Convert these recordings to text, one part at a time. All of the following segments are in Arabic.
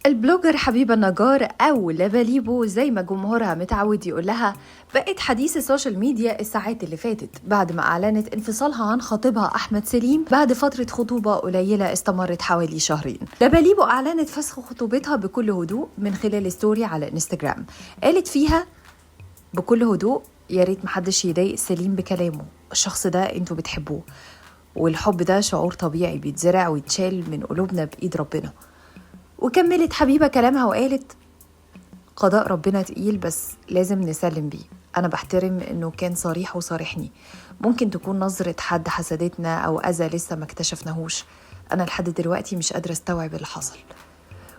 البلوجر حبيبة نجار أو لباليبو زي ما جمهورها متعود يقول لها بقت حديث السوشيال ميديا الساعات اللي فاتت بعد ما أعلنت انفصالها عن خطيبها أحمد سليم بعد فترة خطوبة قليلة استمرت حوالي شهرين. لباليبو أعلنت فسخ خطوبتها بكل هدوء من خلال ستوري على انستجرام، قالت فيها بكل هدوء يا ريت محدش يضايق سليم بكلامه، الشخص ده انتوا بتحبوه والحب ده شعور طبيعي بيتزرع ويتشال من قلوبنا بإيد ربنا. وكملت حبيبة كلامها وقالت قضاء ربنا تقيل بس لازم نسلم بيه، أنا بحترم إنه كان صريح وصارحني، ممكن تكون نظرة حد حسدتنا أو أذى لسه ما اكتشفناهوش، أنا لحد دلوقتي مش قادرة استوعب اللي حصل.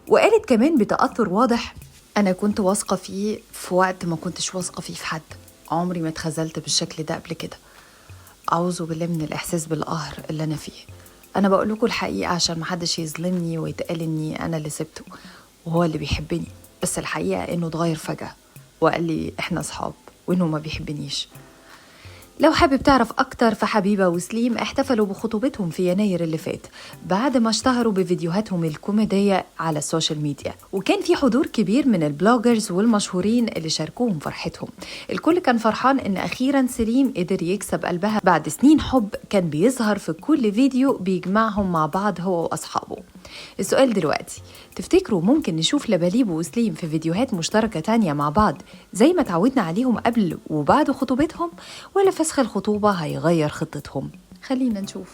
وقالت كمان بتأثر واضح أنا كنت واثقة فيه في وقت ما كنتش واثقة فيه في حد، عمري ما اتخذلت بالشكل ده قبل كده، أعوذ بالله من الإحساس بالقهر اللي أنا فيه. أنا بقول لكم الحقيقة عشان محدش يظلمني ويتقال إني أنا اللي سبته وهو اللي بيحبني، بس الحقيقة إنه اتغير فجأة وقال لي إحنا أصحاب وإنه ما بيحبنيش. لو حابب تعرف أكتر، فحبيبة وسليم احتفلوا بخطوبتهم في يناير اللي فات بعد ما اشتهروا بفيديوهاتهم الكوميدية على السوشيال ميديا، وكان في حضور كبير من البلوجرز والمشهورين اللي شاركوهم فرحتهم. الكل كان فرحان إن أخيرا سليم قدر يكسب قلبها بعد سنين حب كان بيظهر في كل فيديو بيجمعهم مع بعض هو وأصحابه. السؤال دلوقتي، تفتكروا ممكن نشوف لباليبو وسليم في فيديوهات مشتركة تانية مع بعض زي ما تعودنا عليهم قبل وبعد خطوبتهم، ولا فسخ الخطوبة هيغير خطتهم؟ خلينا نشوف.